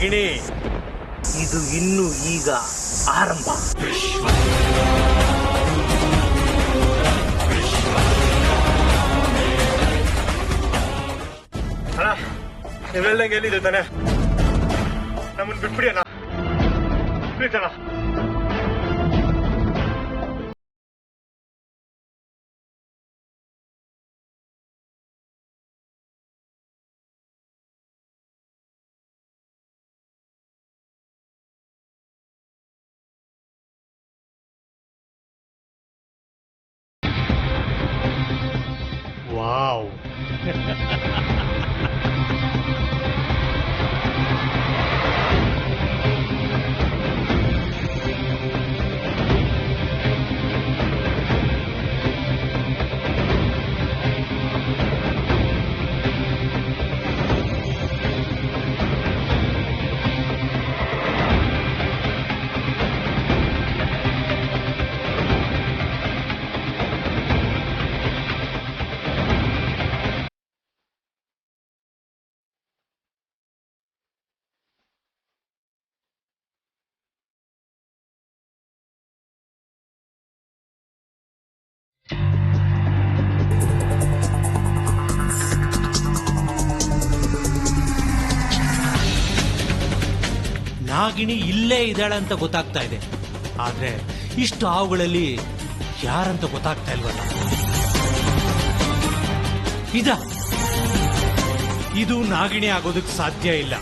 ನಾಗಿಣಿ, ಇದು ಇನ್ನು ಈಗ ಆರಂಭ. ಅಣ್ಣ, ನೀವು ಹೇಳ್ದಂಗೆ ಏನಿದೆ ತಾನೆ, ನಮ್ಮನ್ನು ಬಿಟ್ಬಿಡಿ ಅಣ್ಣ, ಪ್ಲೀಸ್ ಅಣ್ಣ. ವಾವ್, ನಾಗಿಣಿ ಇಲ್ಲೇ ಇದ್ದಾಳೆ ಅಂತ ಗೊತ್ತಾಗ್ತಾ ಇದೆ. ಆದ್ರೆ ಇಷ್ಟು ಹಾವುಗಳಲ್ಲಿ ಯಾರಂತ ಗೊತ್ತಾಗ್ತಾ ಇಲ್ವಲ್ಲ. ಇದು ನಾಗಿಣಿ ಆಗೋದಕ್ಕೆ ಸಾಧ್ಯ ಇಲ್ಲ.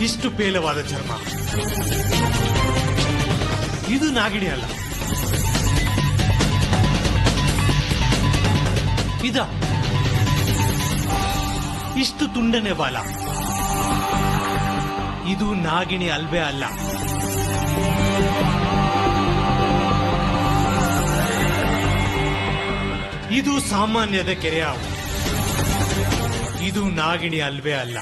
ಇಷ್ಟು ಪೇಲವಾದ ಚರ್ಮ, ಇದು ನಾಗಿಣಿ ಅಲ್ಲ. ಇಷ್ಟು ತುಂಡನೆ ಬಾಲ, ಇದು ನಾಗಿಣಿ ಅಲ್ವೇ ಅಲ್ಲ. ಇದು ಸಾಮಾನ್ಯದ ಕೆರೆ ಹಾವು, ಇದು ನಾಗಿಣಿ ಅಲ್ವೇ ಅಲ್ಲ.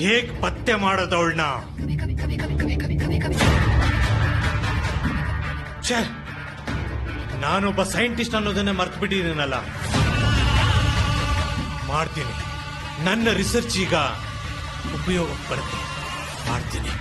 ಹೇಗ್ ಪತ್ತೆ ಮಾಡೋದವಳನ್ನ? ನಾನೊಬ್ಬ ಸೈಂಟಿಸ್ಟ್ ಅನ್ನೋದನ್ನೇ ಮರ್ತು ಬಿಟ್ಟಿದ್ದೀನಲ್ಲ. ಮಾಡ್ತೀನಿ, ನನ್ನ ರಿಸರ್ಚ್ ಈಗ ಉಪಯೋಗ ಬರುತ್ತೆ, ಮಾಡ್ತೀನಿ.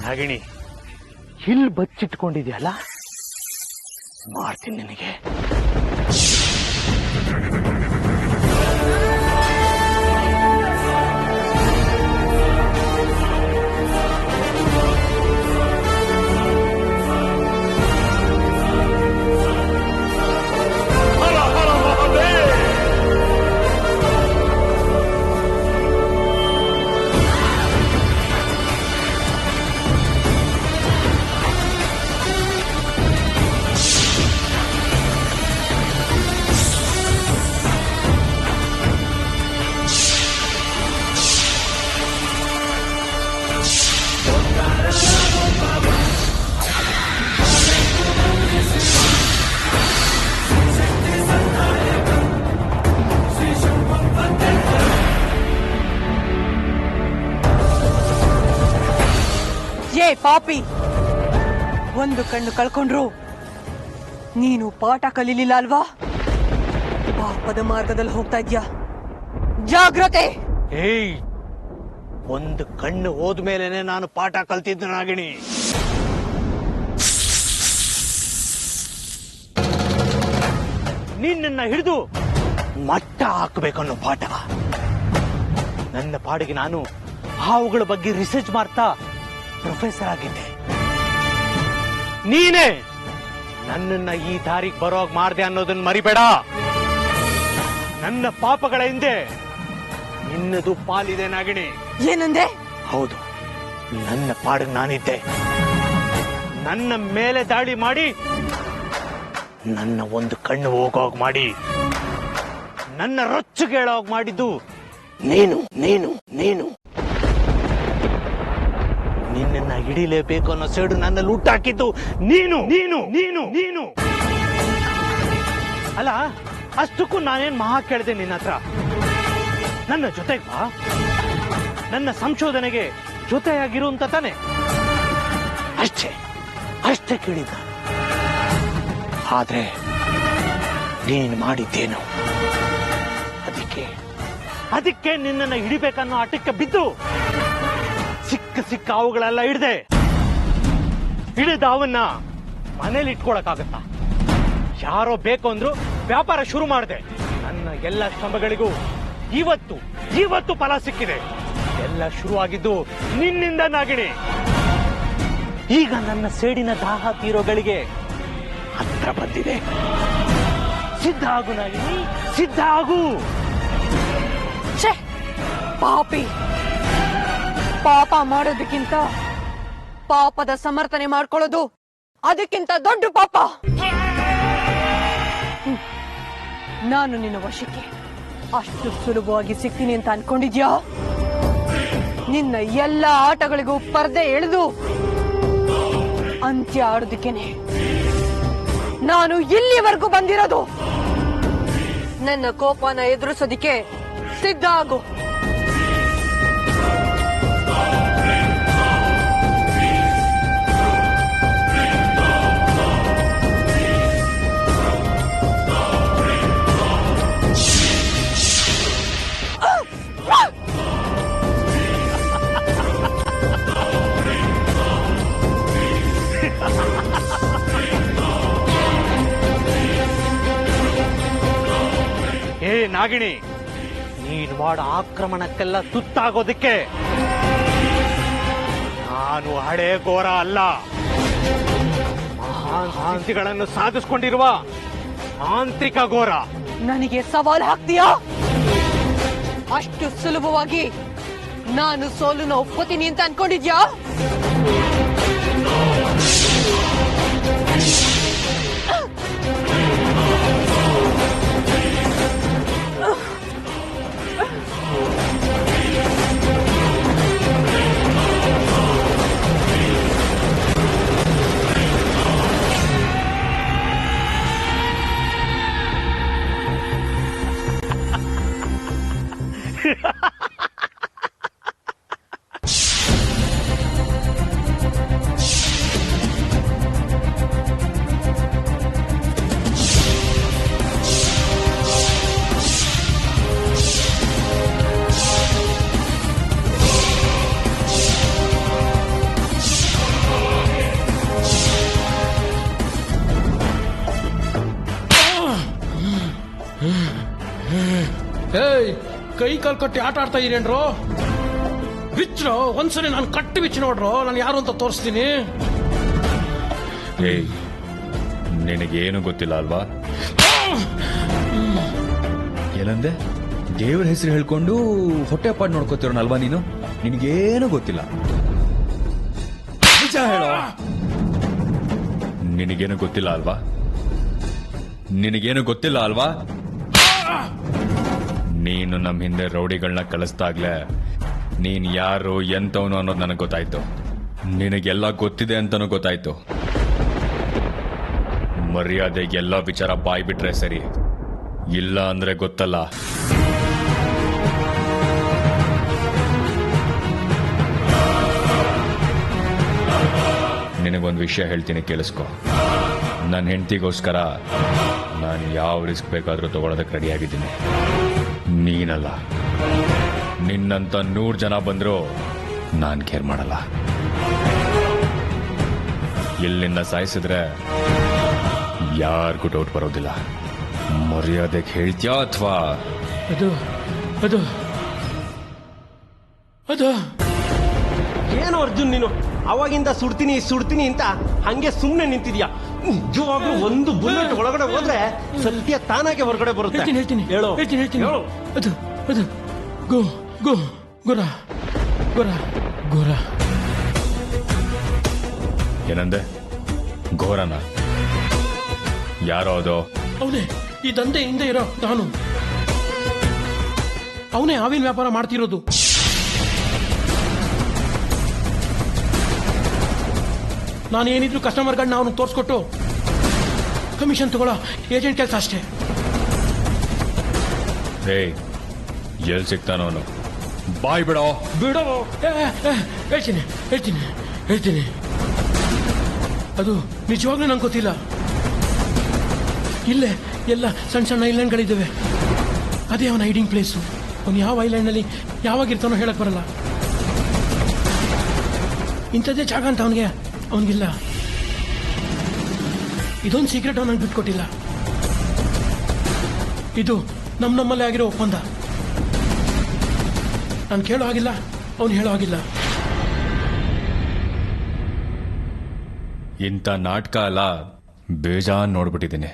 ನಾಗಿಣಿ, ಇಲ್ಲಿ ಬಚ್ಚಿಟ್ಕೊಂಡಿದ್ಯಲ್ಲ, ಮಾಡ್ತೀನಿ ನಿನಗೆ. ಪಾಪಿ, ಒಂದು ಕಣ್ಣು ಕಳ್ಕೊಂಡ್ರು ನೀನು ಪಾಠ ಕಲೀಲಿಲ್ಲ ಅಲ್ವಾ? ಪಾಪದ ಮಾರ್ಗದಲ್ಲಿ ಹೋಗ್ತಾ ಇದ್ಯಾ, ಜಾಗ್ರತೆ. ಏಯ್, ಒಂದು ಕಣ್ಣು ಹೋದ್ಮೇಲೆನೆ ನಾನು ಪಾಠ ಕಲ್ತಿದ್ದ ನಾಗಿಣಿ. ನಿನ್ನ ಹಿಡಿದು ಮಟ್ಟ ಹಾಕಬೇಕನ್ನೋ ಪಾಠ. ನನ್ನ ಪಾಡಿಗೆ ನಾನು ಹಾವುಗಳ ಬಗ್ಗೆ ರಿಸರ್ಚ್ ಮಾಡ್ತಾ ಪ್ರೊಫೆಸರ್ ಆಗಿದ್ದೆ. ನೀನೇ ನನ್ನನ್ನ ಈ ದಾರಿಗೆ ಬರೋಗ್ ಮಾಡ್ದೆ ಅನ್ನೋದನ್ನ ಮರಿಬೇಡ. ನನ್ನ ಪಾಪಗಳ ಹಿಂದೆ ನಿನ್ನದು ಪಾಲಿದೆ ನಾಗಿಣಿ. ಏನಂದೆ? ಹೌದು, ನನ್ನ ಪಾಡಿಗೆ ನಾನಿದ್ದೆ. ನನ್ನ ಮೇಲೆ ದಾಳಿ ಮಾಡಿ, ನನ್ನ ಒಂದು ಕಣ್ಣು ಹೋಗೋಗ್ ಮಾಡಿ, ನನ್ನ ರೊಚ್ಚಿಗೆ ಹೇಳೋಗ್ ಮಾಡಿದ್ದು ನೀನು ನೀನು ನೀನು ನಿನ್ನ ಹಿಡಿಲೇಬೇಕು ಅನ್ನೋ ಸೇಡು ನನ್ನಲ್ಲಿ ಹುಟ್ಟಾಕಿದ್ದು ನೀನು ನೀನು ನೀನು ನೀನು ಅಲ್ಲ. ಅಷ್ಟಕ್ಕೂ ನಾನೇನ್ ಮಹಾ ಕೇಳಿದೆ ನಿನ್ನ ಹತ್ರ, ನನ್ನ ಜೊತೆಗೆ ಬಾ, ನನ್ನ ಸಂಶೋಧನೆಗೆ ಜೊತೆಯಾಗಿರು ಅಂತ ತಾನೆ. ಅಷ್ಟೇ ಅಷ್ಟೇ ಕೇಳಿದ್ದ. ಆದ್ರೆ ನೀನು ಮಾಡಿದ್ದೇನು? ಅದಕ್ಕೆ ನಿನ್ನನ್ನ ಹಿಡಿಬೇಕನ್ನೋ ಆಟಕ್ಕೆ ಬಿದ್ದು ಸಿಕ್ಕ ಸಿಕ್ಕ ಅವುಗಳೆಲ್ಲ ಹಿಡ್ದೆ. ಹಿಡಿದ ಅವನ್ನ ಮನೇಲಿ ಇಟ್ಕೊಳಕ್ಕಾಗತ್ತಾ? ಯಾರೋ ಬೇಕು ಅಂದ್ರು ವ್ಯಾಪಾರ ಶುರು ಮಾಡಿದೆ. ನನ್ನ ಎಲ್ಲ ಶ್ರಮಗಳಿಗೂ ಇವತ್ತು ಇವತ್ತು ಫಲ ಸಿಕ್ಕಿದೆ. ಎಲ್ಲ ಶುರುವಾಗಿದ್ದು ನಿನ್ನಿಂದ ನಾಗಿಣಿ. ಈಗ ನನ್ನ ಸೇಡಿನ ದಾಹ ತೀರೋಗಳಿಗೆ ಹತ್ರ ಬಂದಿದೆ. ಸಿದ್ಧ ಆಗು ನಾಗಿಣಿ, ಸಿದ್ಧ ಆಗು. ಪಾಪಿ, ಪಾಪ ಮಾಡೋದಕ್ಕಿಂತ ಪಾಪದ ಸಮರ್ಥನೆ ಮಾಡ್ಕೊಳ್ಳೋದು ಅದಕ್ಕಿಂತ ದೊಡ್ಡ ಪಾಪ. ನಾನು ನಿನ್ನ ವಶಕ್ಕೆ ಅಷ್ಟು ಸುಲಭವಾಗಿ ಸಿಗ್ತೀನಿ ಅಂತ ಅನ್ಕೊಂಡಿದ್ಯಾ? ನಿನ್ನ ಎಲ್ಲ ಆಟಗಳಿಗೂ ಪರ್ದೆ ಎಳೆದು ಅಂತ್ಯ ಆಡೋದಕ್ಕೇನೆ ನಾನು ಇಲ್ಲಿವರೆಗೂ ಬಂದಿರೋದು. ನನ್ನ ಕೋಪನ ಎದುರಿಸೋದಿಕ್ಕೆ ಸಿದ್ಧ ಆಗು. ಏ ನಾಗಿಣಿ, ನೀನು ಮಾಡೋ ಆಕ್ರಮಣಕ್ಕೆಲ್ಲ ತುತ್ತಾಗೋದಕ್ಕೆ ನಾನು ಹಳೆ ಘೋರ ಅಲ್ಲ. ಮಹಾನ್ ಶಾಂತಿಗಳನ್ನು ಸಾಧಿಸಿಕೊಂಡಿರುವ ಆಂತರಿಕ ಘೋರ. ನನಗೆ ಸವಾಲು ಹಾಕ್ತೀಯಾ? ಅಷ್ಟು ಸುಲಭವಾಗಿ ನಾನು ಸೋಲುನ ಒಪ್ಪತೀನಿ ಅಂತ ಅನ್ಕೊಂಡಿದ್ಯಾ? ಏಯ್, ಕೈ ಕಾಲ್ ಕಟ್ಟಿ ಆಟ ಆಡ್ತಾ ಇದೀರೇನ್ರೋ? ಬಿಚ್ಚರೋ, ಒಂದ್ಸರಿ ನಾನು ಕಟ್ಟಿ ಬಿಚ್ಚಿ ನೋಡ್ರೋ, ನಾನು ಯಾರು ಅಂತ ತೋರಿಸ್ತೀನಿ. ಏಯ್, ನಿನಗೇನು ಗೊತ್ತಿಲ್ಲ ಅಲ್ವಾ? ಏನಂದೆ? ದೇವ್ರ ಹೆಸರು ಹೇಳ್ಕೊಂಡು ಹೊಟ್ಟೆ ಪಾಡ್ ನೋಡ್ಕೋತಿರೋನಲ್ವಾ ನೀನು? ನಿನಗೇನು ಗೊತ್ತಿಲ್ಲ. ನಿಜ ಹೇಳೋ. ನಿನಗೇನು ಗೊತ್ತಿಲ್ಲ ಅಲ್ವಾ? ನಿನಗೇನು ಗೊತ್ತಿಲ್ಲ ಅಲ್ವಾ? ನೀನು ನಮ್ಮ ಹಿಂದೆ ರೌಡಿಗಳನ್ನ ಕಳಿಸ್ದಾಗ್ಲೇ ನೀನ್ ಯಾರು ಎಂತವನು ಅನ್ನೋದು ನನಗೆ ಗೊತ್ತಾಯ್ತು. ನಿನಗೆಲ್ಲ ಗೊತ್ತಿದೆ ಅಂತಾನೂ ಗೊತ್ತಾಯ್ತು. ಮರ್ಯಾದೆಗೆ ಎಲ್ಲ ವಿಚಾರ ಬಾಯ್ ಬಿಟ್ರೆ ಸರಿ, ಇಲ್ಲ ಅಂದ್ರೆ ಗೊತ್ತಲ್ಲ. ನಿನಗೊಂದು ವಿಷಯ ಹೇಳ್ತೀನಿ, ಕೇಳಿಸ್ಕೊ. ನನ್ನ ಹೆಂಡತಿಗೋಸ್ಕರ ನಾನು ಯಾವ ರಿಸ್ಕ್ ಬೇಕಾದರೂ ತಗೊಳ್ಳೋದಕ್ಕೆ ರೆಡಿಯಾಗಿದ್ದೀನಿ. ನೀನಲ್ಲ, ನಿನ್ನಂತ 100 ಜನ ಬಂದರೂ ನಾನು ಕೇರ್ ಮಾಡಲ್ಲ. ಇಲ್ಲಿಂದ ಸಾಯಿಸಿದ್ರೆ ಯಾರಿಗೂ ಡೌಟ್ ಬರೋದಿಲ್ಲ. ಮರ್ಯಾದೆಗೆ ಹೇಳ್ತೀಯಾ ಅಥವಾ ಅದು ಅದು ಅದು ಏನು ಅರ್ಜುನ್ ನೀನು ಅವಾಗಿಂದ ಸುಡ್ತೀನಿ ಅಂತ ಹಂಗೆ ಸುಮ್ಮನೆ ನಿಂತಿದ್ಯಾ? ನಿಜವಾಗ್ಲೂ ಒಂದು ಬುಲೆಟ್ ಒಳಗಡೆ ಹೋದ್ರೆ ಸತ್ಯ ತಾನಾಗೆ ಹೊರಗಡೆ ಬರುತ್ತೆ. ಹೇಳ್ತೀನಿ ಹೇಳು. ಹೇಳು. ಅದು ಅದು ಗೋ ಗೋ ಗೋರ ಗೋರ ಗೋರ. ಏನಂದೆ? ಘೋರನ? ಯಾರೋ ಅದು? ಅವನೇ, ಈ ದಂಧೆ ಹಿಂದೆ ಇರೋ ನಾನು. ಅವನೇ ಹಾವಿನ ವ್ಯಾಪಾರ ಮಾಡ್ತಿರೋದು. ನಾನೇನಿದ್ರು ಕಸ್ಟಮರ್ಗಳನ್ನ ಅವನು ತೋರಿಸ್ಕೊಟ್ಟು ಕಮಿಷನ್ ತಗೊಳ್ಳೋ ಏಜೆಂಟ್ ಕೆಲಸ ಅಷ್ಟೇ. ಹೇ, ಎಲ್ಲಿ ಸಿಗ್ತಾನವನು? ಬಾಯ್ ಬಿಡೋ. ಬಿಡೋ. ಹೇಳ್ತೀನಿ. ಅದು ನಿಜವಾಗ್ಲೂ ನಂಗೆ ಗೊತ್ತಿಲ್ಲ. ಇಲ್ಲೇ ಎಲ್ಲ ಸಣ್ಣ ಐಲ್ಯಾಂಡ್ಗಳಿದ್ದಾವೆ. ಅದೇ ಅವನ ಹೈಡಿಂಗ್ ಪ್ಲೇಸು. ಅವನು ಯಾವ ಐಲ್ಯಾಂಡ್ನಲ್ಲಿ ಯಾವಾಗಿರ್ತಾನೋ ಹೇಳಕ್ ಬರಲ್ಲ. ಇಂಥದ್ದೇ ಜಾಗ ಅಂತ ಅವನಿಗಿಲ್ಲ. ಇದೊಂದು ಸೀಕ್ರೆಟ್ ಅವನಿಗೆ ಬಿಟ್ಕೊಟ್ಟಿಲ್ಲ. ಇದು ನಮ್ಮಲ್ಲೇ ಆಗಿರೋ ಒಪ್ಪಂದ. ನಾನು ಕೇಳೋ ಹಾಗಿಲ್ಲ, ಅವನು ಹೇಳೋ ಹಾಗಿಲ್ಲ. ಇಂಥ ನಾಟಕ ಅಲ್ಲ, ಬೇಜಾನ್ ನೋಡ್ಬಿಟ್ಟಿದ್ದೀನಿ.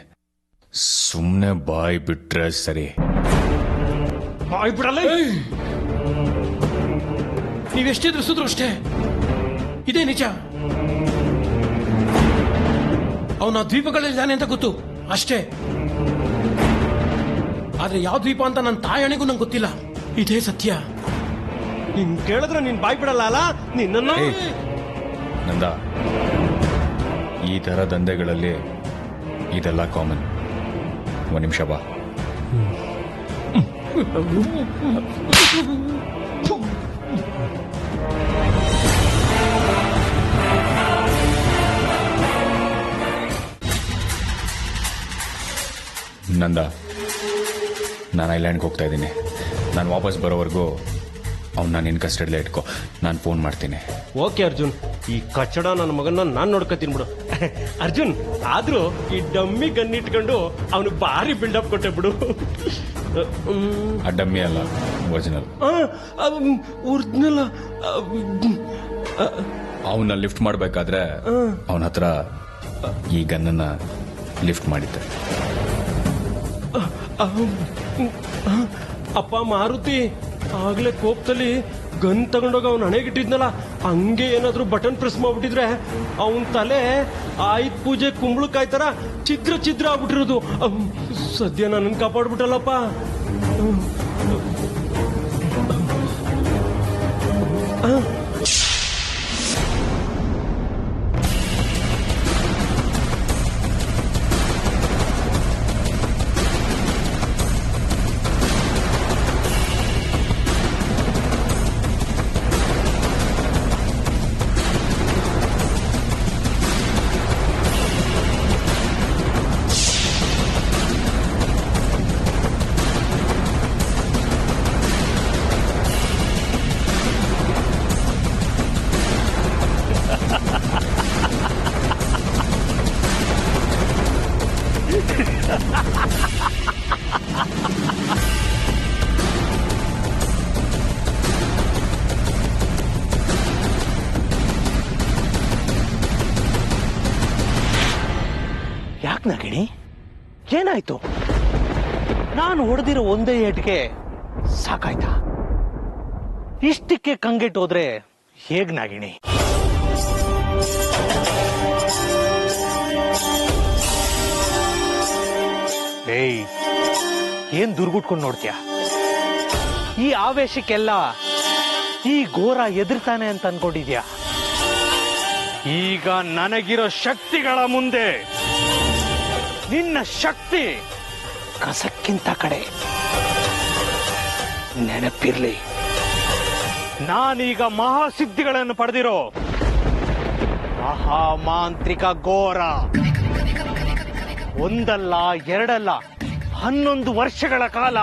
ಸುಮ್ಮನೆ ಬಾಯ್ ಬಿಟ್ರೆ ಸರಿ. ಬಾಯ್ ಬಿಡಲ್ಲ. ನೀವೆಷ್ಟೇ ಎದುರಿಸಿದ್ರು ಅಷ್ಟೇ, ಇದೇ ನಿಜ. ಅವನ ದ್ವೀಪಗಳಲ್ಲಿದ್ದಾನೆ ಅಂತ ಗೊತ್ತು ಅಷ್ಟೇ. ಆದ್ರೆ ಯಾವ ದ್ವೀಪ ಅಂತ ನನ್ನ ತಾಯಣೆಗೂ ನಂಗೆ ಗೊತ್ತಿಲ್ಲ. ಇದೇ ಸತ್ಯ. ನಿನ್ ಕೇಳಿದ್ರೆ ನೀನ್ ಬಾಯ್ ಬಿಡಲ್ಲ ಅಲ್ಲ ನಿನ್ನ. ನಂದ, ಈ ತರ ದಂಧೆಗಳಲ್ಲಿ ಇದೆಲ್ಲ ಕಾಮನ್. 1 ನಿಮಿಷ ಬಾ. ನಂದ, ನಾನು ಐಲ್ಯಾಂಡ್ಗೆ ಹೋಗ್ತಾ ಇದ್ದೀನಿ. ನಾನು ವಾಪಸ್ ಬರೋವರೆಗೂ ಅವ್ನ ನಿನ್ನ ಕಸ್ಟಡಿಲೇ ಇಟ್ಕೋ. ನಾನು ಫೋನ್ ಮಾಡ್ತೀನಿ. ಓಕೆ ಅರ್ಜುನ್, ಈ ಕಚ್ಚಡ ನನ್ನ ಮಗನ ನಾನ್ ನೋಡ್ಕೊತೀನಿ ಬಿಡು. ಅರ್ಜುನ್, ಆದ್ರೂ ಈ ಡಮ್ಮಿ ಗನ್ ಇಟ್ಕೊಂಡು ಅವನು ಭಾರಿ ಬಿಲ್ಡಪ್ ಕೊಟ್ಟೆ ಬಿಡು. ಆ ಡಮ್ಮಿ ಅಲ್ಲ, ಒರಿಜಿನಲ್. ಒರಿಜಿನಲ್. ಅವನ್ನ ಲಿಫ್ಟ್ ಮಾಡಬೇಕಾದ್ರೆ ಅವನ ಹತ್ರ ಈ ಗನ್ನನ್ನ ಲಿಫ್ಟ್ ಮಾಡಿದ್ದೆ. ಅಪ್ಪ ಮಾರುತಿ, ಆಗ್ಲೇ ಕೋಪದಲ್ಲಿ ಗನ್ ತಗೊಂಡೋಗ ಅವ್ನ ಹಣೆಗಿಟ್ಟಿದ್ನಲ್ಲ, ಹಂಗೆ ಏನಾದ್ರೂ ಬಟನ್ ಪ್ರೆಸ್ ಮಾಡ್ಬಿಟ್ಟಿದ್ರೆ ಅವನ್ ತಲೆ ಆಯುಧ ಪೂಜೆ ಕುಂಬಳಕಾಯಿ ತರ ಛಿದ್ರ ಆಗ್ಬಿಟ್ಟಿರೋದು. ಸದ್ಯ ನನ್ನ ಕಾಪಾಡ್ಬಿಟ್ಟಲ್ಲಪ್ಪ. ಯಾಕೆ ನಾಗಿಣಿ, ಏನಾಯ್ತು? ನಾನು ಹೊಡೆದಿರೋ ಒಂದೇ ಏಟ್ಗೆ ಸಾಕಾಯ್ತಾ? ಇಷ್ಟಕ್ಕೆ ಕಂಗೆಟ್ಟು ಹೋದ್ರೆ ಹೇಗ್ ನಾಗಿಣಿ? ಏಯ್, ಏನ್ ದುರ್ಗುಟ್ಕೊಂಡು ನೋಡ್ತೀಯ? ಈ ಆವೇಶಕ್ಕೆಲ್ಲ ಈ ಘೋರ ಎದುರ್ತಾನೆ ಅಂತ ಅನ್ಕೊಂಡಿದ್ಯಾ? ಈಗ ನನಗಿರೋ ಶಕ್ತಿಗಳ ಮುಂದೆ ನಿನ್ನ ಶಕ್ತಿ ಕಸಕ್ಕಿಂತ ಕಡೆ. ನೆನಪಿರ್ಲಿ, ನಾನೀಗ ಮಹಾಸಿದ್ಧಿಗಳನ್ನು ಪಡೆದಿರೋ ಮಹಾಮಾಂತ್ರಿಕ ಘೋರ. ಒಂದಲ್ಲ ಎರಡಲ್ಲ 11 ವರ್ಷಗಳ ಕಾಲ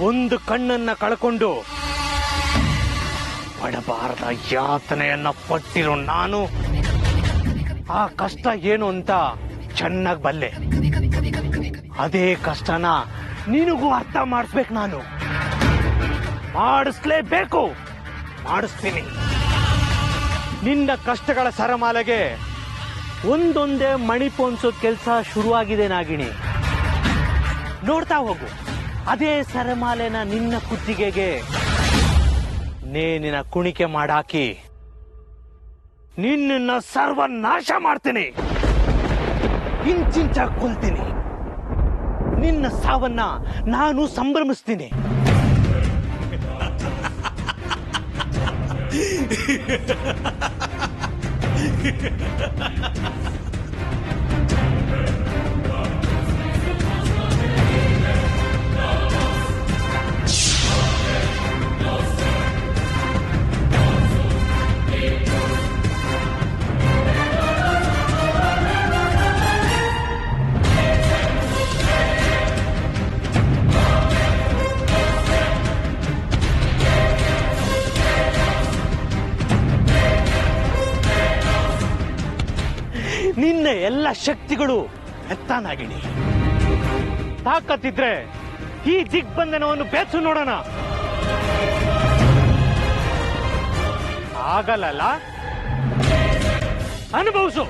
ಒಂದು ಕಣ್ಣನ್ನ ಕಳ್ಕೊಂಡು ಪಡಬಾರದ ಯಾತನೆಯನ್ನ ಪಟ್ಟಿರೋ ನಾನು ಆ ಕಷ್ಟ ಏನು ಅಂತ ಚೆನ್ನಾಗಿ ಬಲ್ಲೆ. ಅದೇ ಕಷ್ಟನ ನಿನಗೂ ಅರ್ಥ ಮಾಡಿಸ್ಬೇಕು. ನಾನು ಮಾಡಿಸ್ಲೇಬೇಕು, ಮಾಡಿಸ್ತೀನಿ. ನಿನ್ನ ಕಷ್ಟಗಳ ಸರಮಾಲೆಗೆ ಒಂದೊಂದೇ ಮಣಿ ಪೋನ್ಸೋದ್ ಕೆಲಸ ಶುರುವಾಗಿದೆ ನಾಗಿಣಿ. ನೋಡ್ತಾ ಹೋಗು, ಅದೇ ಸರಮಾಲೆನ ನಿನ್ನ ಕುತ್ತಿಗೆಗೆ ನೇನಿನ ಕುಣಿಕೆ ಮಾಡಾಕಿ ನಿನ್ನ ಸರ್ವನಾಶ ಮಾಡ್ತೀನಿ. ಇಂಚಿಂಚ ಕೊಲ್ತೀನಿ. ನಿನ್ನ ಸಾವನ್ನ ನಾನು ಸಂಭ್ರಮಿಸ್ತೀನಿ. ನಿನ್ನ ಎಲ್ಲ ಶಕ್ತಿಗಳು ಎತ್ತಾನಾಗಿಡಿ. ತಾಕತ್ತಿದ್ರೆ ಈ ದಿಗ್ಬಂಧನವನ್ನು ಬೇಸು ನೋಡೋಣ. ಆಗಲ್ಲ, ಅನುಭವಿಸು.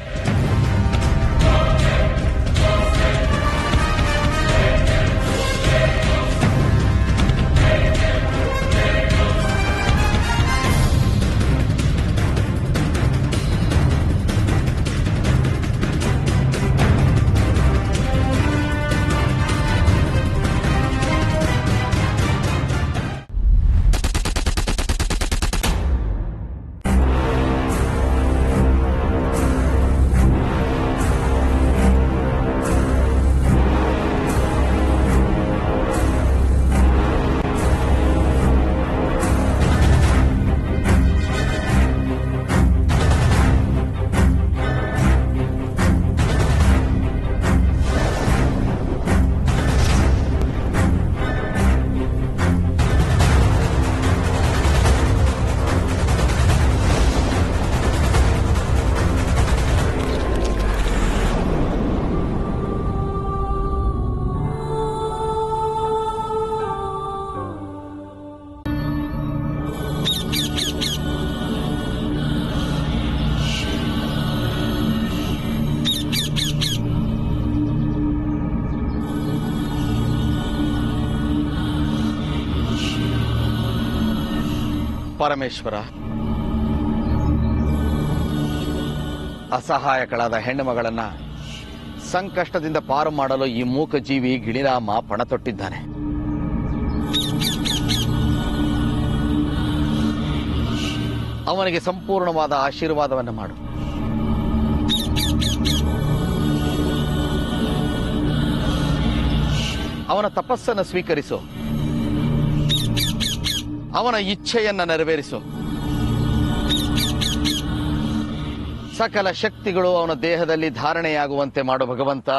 ಪರಮೇಶ್ವರ, ಅಸಹಾಯಕಳಾದ ಹೆಣ್ಣು ಮಗಳನ್ನ ಸಂಕಷ್ಟದಿಂದ ಪಾರು ಮಾಡಲು ಈ ಮೂಕ ಜೀವಿ ಗಿಳಿರಾಮ ಪಣ ತೊಟ್ಟಿದ್ದಾನೆ. ಅವನಿಗೆ ಸಂಪೂರ್ಣವಾದ ಆಶೀರ್ವಾದವನ್ನು ಮಾಡು. ಅವನ ತಪಸ್ಸನ್ನು ಸ್ವೀಕರಿಸು. ಅವನ ಇಚ್ಛೆಯನ್ನ ನೆರವೇರಿಸು. ಸಕಲ ಶಕ್ತಿಗಳು ಅವನ ದೇಹದಲ್ಲಿ ಧಾರಣೆಯಾಗುವಂತೆ ಮಾಡು ಭಗವಂತ.